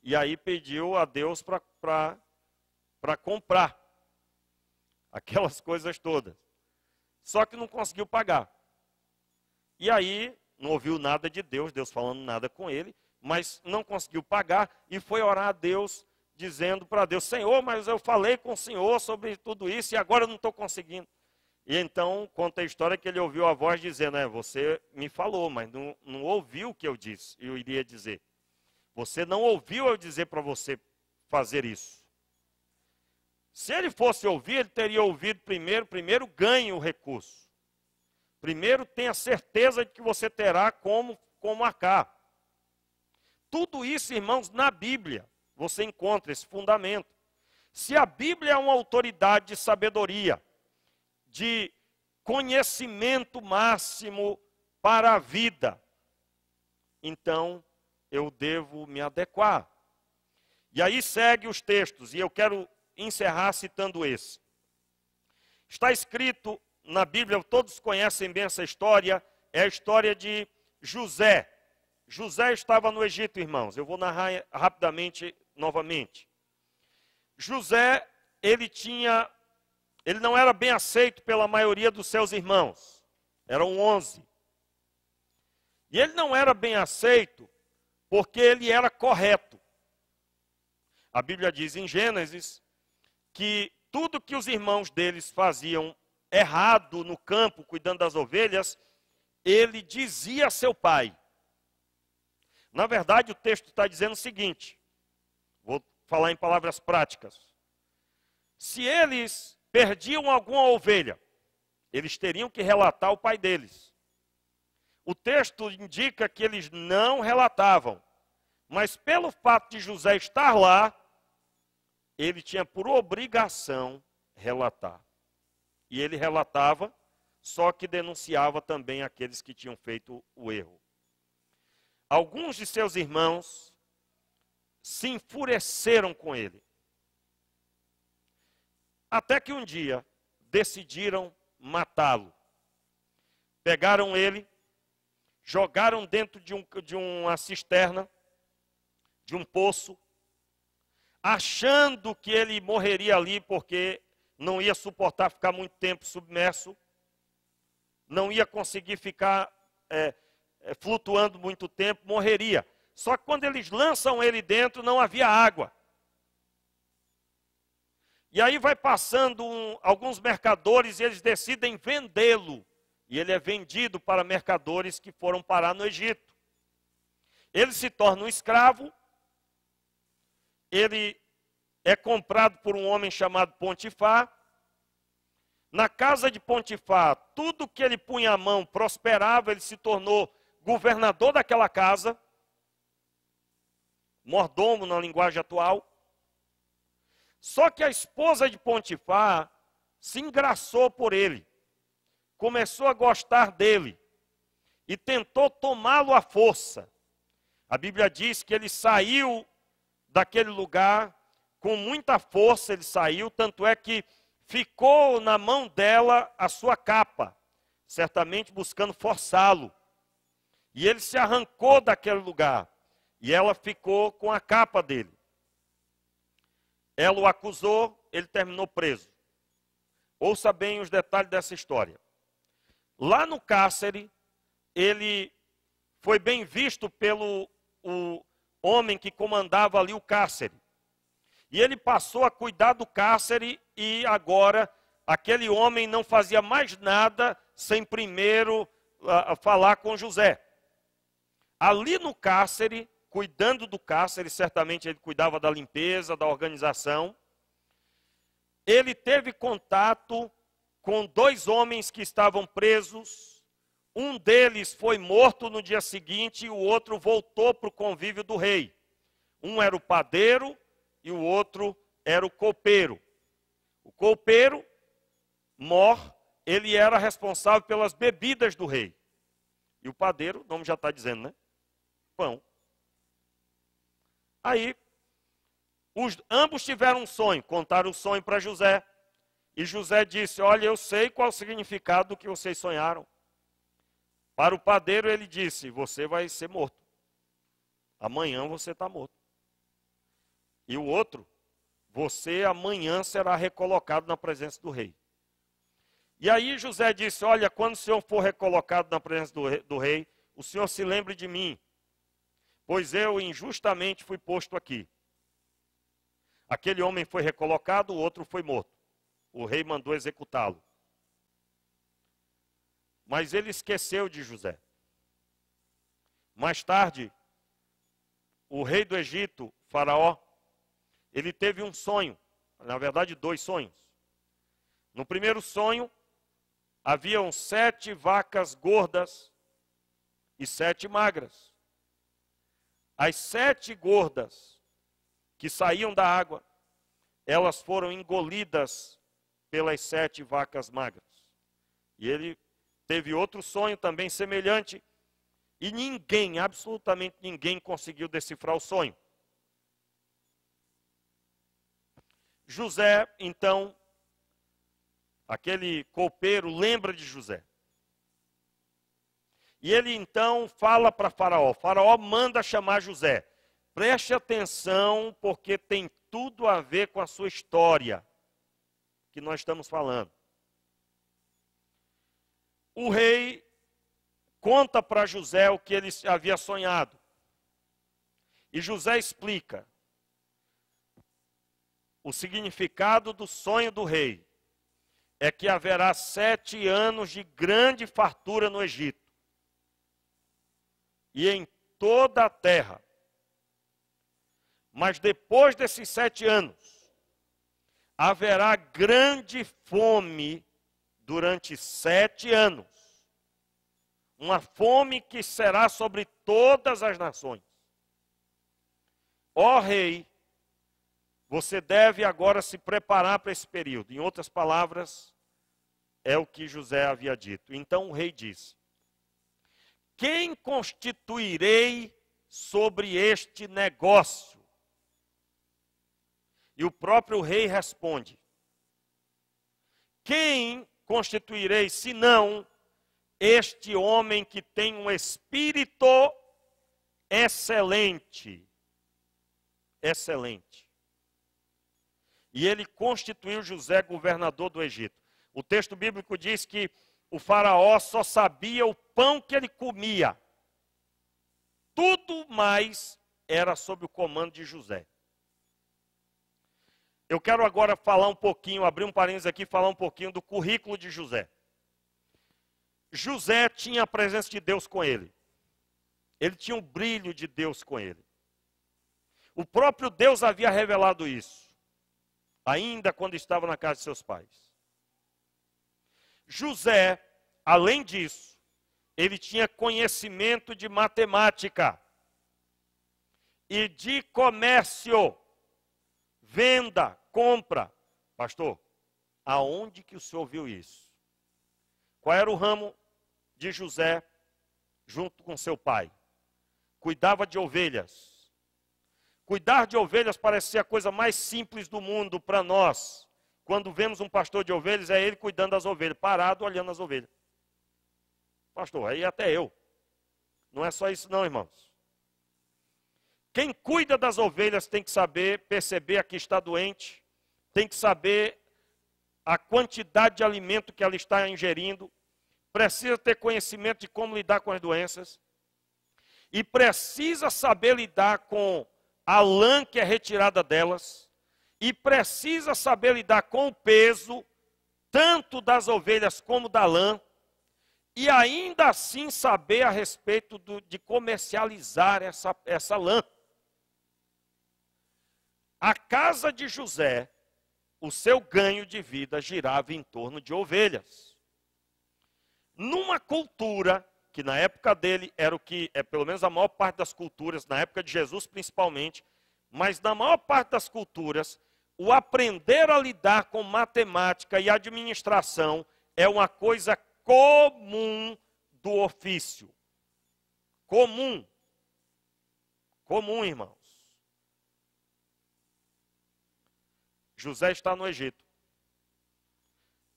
E aí pediu a Deus para comprar aquelas coisas todas. Só que não conseguiu pagar. E aí não ouviu nada de Deus, Deus falando nada com ele, mas não conseguiu pagar e foi orar a Deus, dizendo para Deus: Senhor, mas eu falei com o Senhor sobre tudo isso e agora eu não estou conseguindo. E então conta a história que ele ouviu a voz dizendo: você me falou, mas não ouviu o que eu disse, eu iria dizer. Você não ouviu eu dizer para você fazer isso. Se ele fosse ouvir, ele teria ouvido primeiro ganhe o recurso. Primeiro tenha certeza de que você terá como arcar. Tudo isso, irmãos, na Bíblia, você encontra esse fundamento. Se a Bíblia é uma autoridade de sabedoria, de conhecimento máximo para a vida, então eu devo me adequar. E aí segue os textos, e eu quero encerrar citando esse. Está escrito na Bíblia, todos conhecem bem essa história, é a história de José. José estava no Egito, irmãos. Eu vou narrar rapidamente, novamente. José, ele não era bem aceito pela maioria dos seus irmãos. Eram 11. E ele não era bem aceito porque ele era correto. A Bíblia diz em Gênesis que tudo que os irmãos deles faziam errado no campo, cuidando das ovelhas, ele dizia a seu pai. Na verdade, o texto está dizendo o seguinte, vou falar em palavras práticas. Se eles perdiam alguma ovelha, eles teriam que relatar ao pai deles. O texto indica que eles não relatavam, mas pelo fato de José estar lá, ele tinha por obrigação relatar. E ele relatava, só que denunciava também aqueles que tinham feito o erro. Alguns de seus irmãos se enfureceram com ele. Até que um dia decidiram matá-lo. Pegaram ele, jogaram dentro de uma cisterna, de um poço, achando que ele morreria ali porque não ia suportar ficar muito tempo submerso, não ia conseguir ficar flutuando muito tempo, morreria. Só que quando eles lançam ele dentro, não havia água. E aí vai passando alguns mercadores e eles decidem vendê-lo. E ele é vendido para mercadores que foram parar no Egito. Ele se torna um escravo, ele é comprado por um homem chamado Potifar. Na casa de Potifar, tudo que ele punha a mão prosperava, ele se tornou governador daquela casa, mordomo na linguagem atual. Só que a esposa de Potifar se engraçou por ele, começou a gostar dele e tentou tomá-lo à força. A Bíblia diz que ele saiu daquele lugar com muita força, ele saiu, tanto é que ficou na mão dela a sua capa, certamente buscando forçá-lo. E ele se arrancou daquele lugar, e ela ficou com a capa dele. Ela o acusou, ele terminou preso. Ouça bem os detalhes dessa história. Lá no cárcere, ele foi bem visto pelo o homem que comandava ali o cárcere. E ele passou a cuidar do cárcere e agora aquele homem não fazia mais nada sem primeiro falar com José. Ali no cárcere, cuidando do cárcere, certamente ele cuidava da limpeza, da organização. Ele teve contato com 2 homens que estavam presos. Um deles foi morto no dia seguinte e o outro voltou para o convívio do rei. Um era o padeiro e o outro era o copeiro. O copeiro, Mor, ele era responsável pelas bebidas do rei. E o padeiro, o nome já está dizendo, né? Pão. Aí, ambos tiveram um sonho, contaram o sonho para José. E José disse: olha, eu sei qual o significado do que vocês sonharam. Para o padeiro ele disse: você vai ser morto. Amanhã você está morto. E o outro, você amanhã será recolocado na presença do rei. E aí José disse, olha, quando o senhor for recolocado na presença do rei, o senhor se lembre de mim, pois eu injustamente fui posto aqui. Aquele homem foi recolocado, o outro foi morto. O rei mandou executá-lo. Mas ele esqueceu de José. Mais tarde, o rei do Egito, Faraó, ele teve um sonho, na verdade 2 sonhos. No primeiro sonho, haviam 7 vacas gordas e 7 magras. As 7 gordas que saíam da água, elas foram engolidas pelas 7 vacas magras. E ele teve outro sonho também semelhante, e ninguém, absolutamente ninguém, conseguiu decifrar o sonho. José, então, aquele copeiro, lembra de José. E ele então fala para Faraó. Faraó manda chamar José. Preste atenção, porque tem tudo a ver com a sua história que nós estamos falando. O rei conta para José o que ele havia sonhado. E José explica o significado do sonho do rei. É que haverá 7 anos de grande fartura no Egito. E em toda a terra. Mas depois desses 7 anos, haverá grande fome durante 7 anos. Uma fome que será sobre todas as nações. Ó rei, você deve agora se preparar para esse período. Em outras palavras, é o que José havia dito. Então o rei disse, quem constituirei sobre este negócio? E o próprio rei responde, quem constituirei, senão este homem que tem um espírito excelente? Excelente. E ele constituiu José governador do Egito. O texto bíblico diz que o faraó só sabia o pão que ele comia. Tudo mais era sob o comando de José. Eu quero agora falar um pouquinho, abrir um parênteses aqui, falar um pouquinho do currículo de José. José tinha a presença de Deus com ele. Ele tinha o brilho de Deus com ele. O próprio Deus havia revelado isso, ainda quando estava na casa de seus pais. José, além disso, ele tinha conhecimento de matemática e de comércio, venda, compra. Pastor, aonde que o senhor viu isso? Qual era o ramo de José junto com seu pai? Cuidava de ovelhas. Cuidar de ovelhas parece ser a coisa mais simples do mundo para nós. Quando vemos um pastor de ovelhas, é ele cuidando das ovelhas, parado olhando as ovelhas. Pastor, aí até eu. Não é só isso não, irmãos. Quem cuida das ovelhas tem que saber perceber a que está doente, tem que saber a quantidade de alimento que ela está ingerindo, precisa ter conhecimento de como lidar com as doenças, e precisa saber lidar com a lã que é retirada delas, e precisa saber lidar com o peso, tanto das ovelhas como da lã, e ainda assim saber a respeito de comercializar essa lã. A casa de José, o seu ganho de vida girava em torno de ovelhas. Numa cultura que na época dele era o que, pelo menos a maior parte das culturas, na época de Jesus principalmente, mas na maior parte das culturas, o aprender a lidar com matemática e administração é uma coisa comum do ofício. Comum. Comum, irmãos. José está no Egito.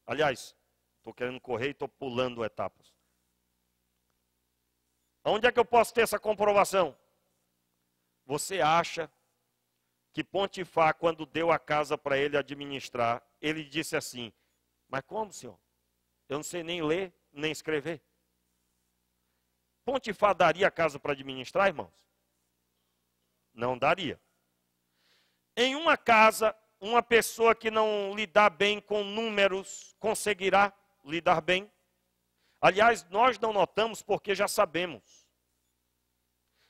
Aliás, estou querendo correr e estou pulando etapas. Onde é que eu posso ter essa comprovação? Você acha que Potifar, quando deu a casa para ele administrar, ele disse assim: mas como, senhor? Eu não sei nem ler, nem escrever. Potifar daria a casa para administrar, irmãos? Não daria. Em uma casa, uma pessoa que não lidar bem com números, conseguirá lidar bem? Aliás, nós não notamos porque já sabemos.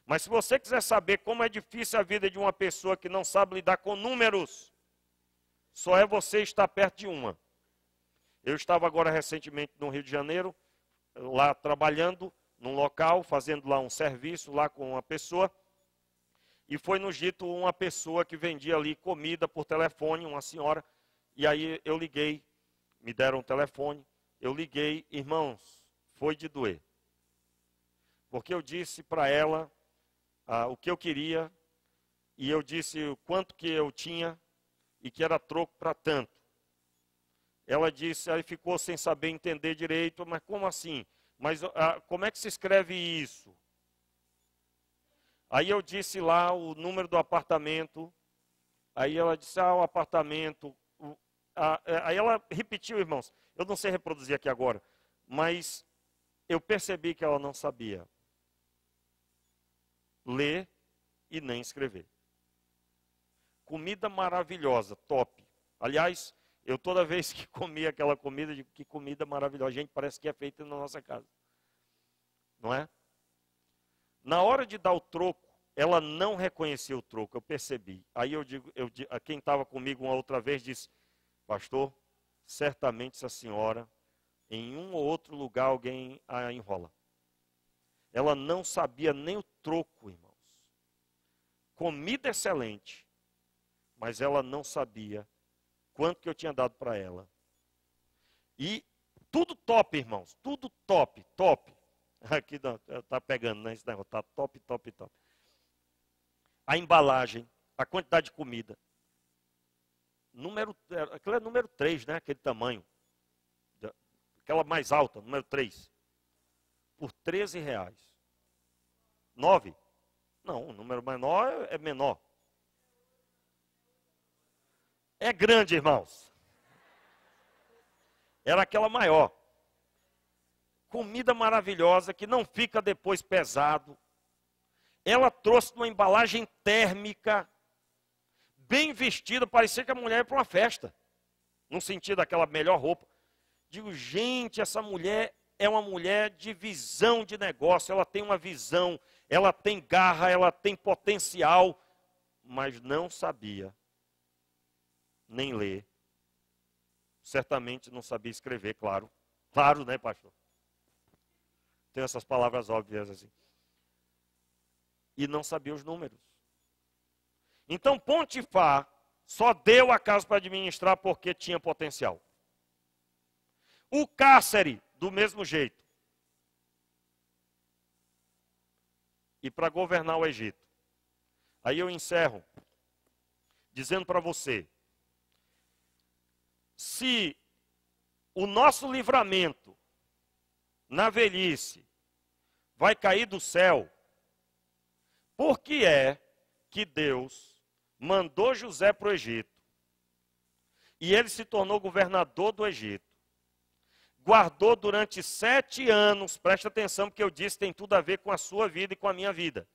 Mas se você quiser saber como é difícil a vida de uma pessoa que não sabe lidar com números, só é você estar perto de uma. Eu estava agora recentemente no Rio de Janeiro, lá trabalhando num local, fazendo lá um serviço lá com uma pessoa, e foi nos dito uma pessoa que vendia ali comida por telefone, uma senhora, e aí eu liguei, me deram um telefone, eu liguei, irmãos, foi de doer. Porque eu disse para ela o que eu queria, e eu disse o quanto que eu tinha, e que era troco para tanto. Ela disse, aí ficou sem saber entender direito, mas como assim? Mas como é que se escreve isso? Aí eu disse lá o número do apartamento, aí ela disse, o apartamento. Aí ela repetiu, irmãos, eu não sei reproduzir aqui agora, mas eu percebi que ela não sabia ler e nem escrever. Comida maravilhosa, top. Aliás, eu toda vez que comia aquela comida, digo, que comida maravilhosa. Gente, parece que é feita na nossa casa. Não é? Na hora de dar o troco, ela não reconheceu o troco, eu percebi. Aí quem estava comigo uma outra vez disse, pastor, certamente essa senhora, em um ou outro lugar alguém a enrola. Ela não sabia nem o troco, irmãos. Comida excelente, mas ela não sabia quanto que eu tinha dado para ela. E tudo top, irmãos, tudo top, top. Aqui está pegando, né, esse negócio, está top, top, top. A embalagem, a quantidade de comida. Aquilo é número 3, né, aquele tamanho. Aquela mais alta, número 3. Por R$13. 9? Não, o número menor é menor. É grande, irmãos. Era aquela maior. Comida maravilhosa que não fica depois pesado. Ela trouxe uma embalagem térmica, bem vestida, parecia que a mulher ia para uma festa. No sentido daquela melhor roupa. Digo, gente, essa mulher é uma mulher de visão de negócio, ela tem uma visão, ela tem garra, ela tem potencial, mas não sabia nem ler. Certamente não sabia escrever, claro. Claro, né, pastor? Tem essas palavras óbvias assim. E não sabia os números. Então, Potifar só deu a casa para administrar porque tinha potencial. O cárcere, do mesmo jeito. E para governar o Egito. Aí eu encerro dizendo para você, se o nosso livramento na velhice vai cair do céu, por que é que Deus mandou José para o Egito e ele se tornou governador do Egito? Guardou durante 7 anos, presta atenção porque eu disse tem tudo a ver com a sua vida e com a minha vida.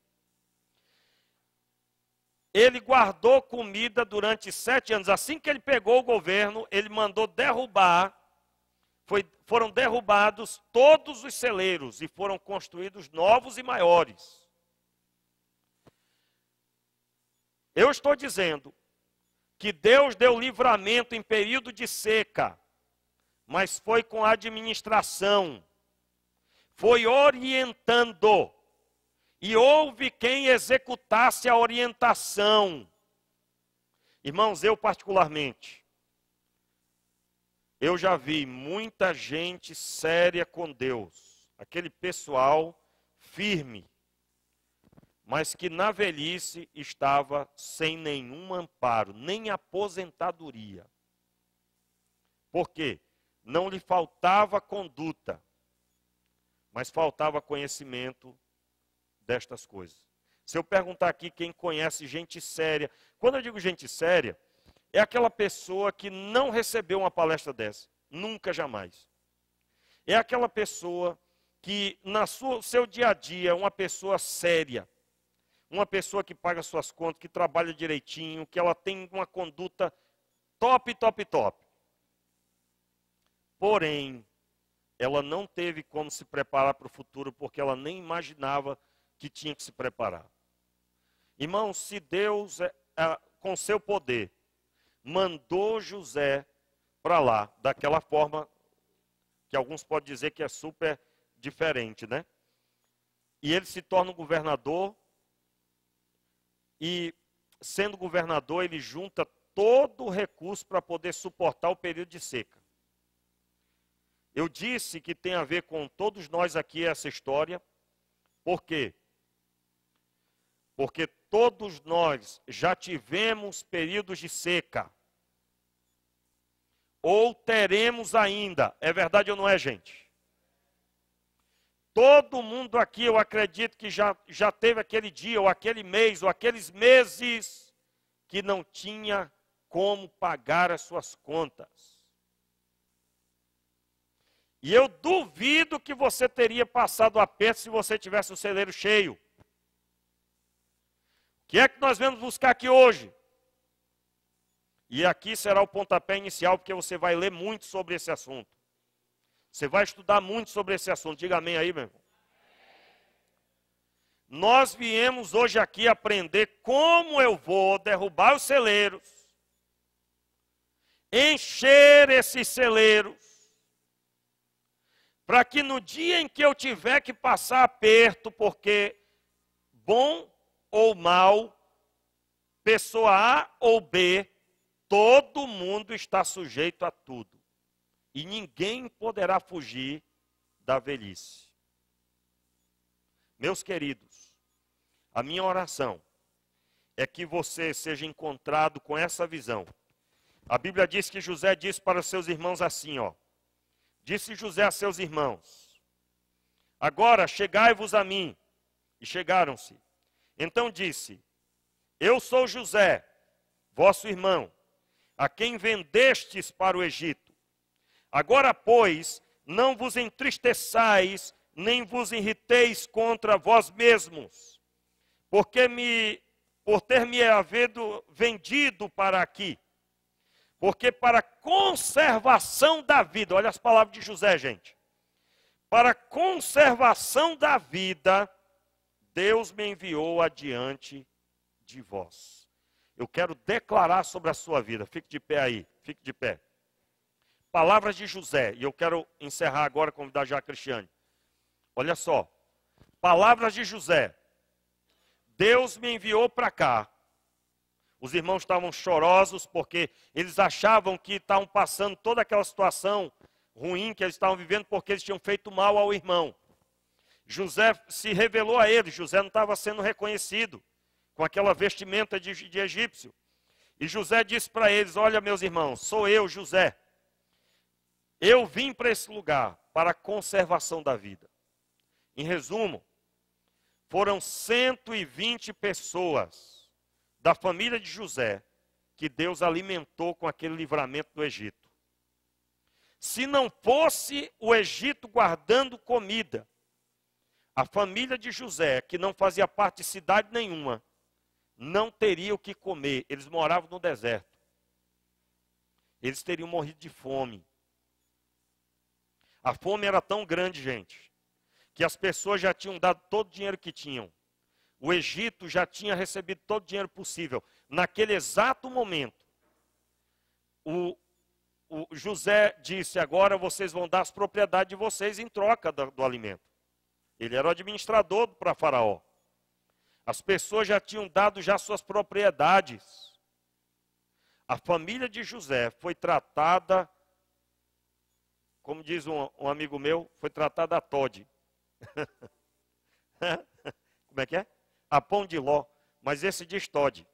Ele guardou comida durante 7 anos. Assim que ele pegou o governo, ele mandou derrubar, foram derrubados todos os celeiros e foram construídos novos e maiores. Eu estou dizendo que Deus deu livramento em período de seca, mas foi com administração, foi orientando, e houve quem executasse a orientação. Irmãos, eu particularmente, eu já vi muita gente séria com Deus, aquele pessoal firme, mas que na velhice estava sem nenhum amparo, nem aposentadoria. Por quê? Não lhe faltava conduta, mas faltava conhecimento destas coisas. Se eu perguntar aqui quem conhece gente séria, quando eu digo gente séria, é aquela pessoa que não recebeu uma palestra dessa, nunca, jamais. É aquela pessoa que, seu dia a dia, é uma pessoa séria, uma pessoa que paga suas contas, que trabalha direitinho, que ela tem uma conduta top, top, top. Porém, ela não teve como se preparar para o futuro, porque ela nem imaginava que tinha que se preparar. Irmãos, se Deus, com seu poder, mandou José para lá, daquela forma que alguns podem dizer que é super diferente, né? E ele se torna um governador, e sendo governador, ele junta todo o recurso para poder suportar o período de seca. Eu disse que tem a ver com todos nós aqui essa história. Por quê? Porque todos nós já tivemos períodos de seca. Ou teremos ainda. É verdade ou não é, gente? Todo mundo aqui, eu acredito que já teve aquele dia, ou aquele mês, ou aqueles meses que não tinha como pagar as suas contas. E eu duvido que você teria passado aperto se você tivesse o celeiro cheio. O que é que nós vamos buscar aqui hoje? E aqui será o pontapé inicial, porque você vai ler muito sobre esse assunto. Você vai estudar muito sobre esse assunto. Diga amém aí, meu irmão. Nós viemos hoje aqui aprender como eu vou derrubar os celeiros, encher esses celeiros, para que no dia em que eu tiver que passar aperto, porque bom ou mal, pessoa A ou B, todo mundo está sujeito a tudo. E ninguém poderá fugir da velhice. Meus queridos, a minha oração é que você seja encontrado com essa visão. A Bíblia diz que José disse para os seus irmãos assim, ó. Disse José a seus irmãos: agora chegai-vos a mim. E chegaram-se. Então disse: eu sou José, vosso irmão, a quem vendestes para o Egito. Agora, pois, não vos entristeçais, nem vos irriteis contra vós mesmos, por ter me havido vendido para aqui. Porque para conservação da vida, olha as palavras de José, gente. Para conservação da vida, Deus me enviou adiante de vós. Eu quero declarar sobre a sua vida. Fique de pé aí, fique de pé. Palavras de José, e eu quero encerrar agora, convidar já a Cristiane. Olha só, palavras de José. Deus me enviou para cá. Os irmãos estavam chorosos porque eles achavam que estavam passando toda aquela situação ruim que eles estavam vivendo porque eles tinham feito mal ao irmão. José se revelou a eles, José não estava sendo reconhecido com aquela vestimenta de egípcio. E José disse para eles: olha, meus irmãos, sou eu, José. Eu vim para esse lugar para a conservação da vida. Em resumo, foram 120 pessoas da família de José que Deus alimentou com aquele livramento do Egito. Se não fosse o Egito guardando comida, a família de José, que não fazia parte de cidade nenhuma, não teria o que comer. Eles moravam no deserto. Eles teriam morrido de fome. A fome era tão grande, gente, que as pessoas já tinham dado todo o dinheiro que tinham. O Egito já tinha recebido todo o dinheiro possível. Naquele exato momento, o José disse: agora vocês vão dar as propriedades de vocês em troca do alimento. Ele era o administrador para Faraó. As pessoas já tinham dado já suas propriedades. A família de José foi tratada, como diz um amigo meu, foi tratada a Todd. Como é que é? A pão de ló. Mas esse diz Todd.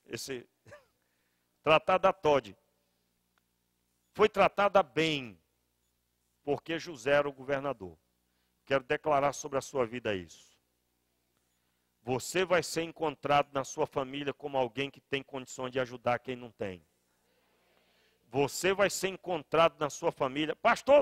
Esse tratada a Todd. Foi tratada bem, porque José era o governador. Quero declarar sobre a sua vida isso. você vai ser encontrado na sua família como alguém que tem condições de ajudar quem não tem. Você vai ser encontrado na sua família. Pastor,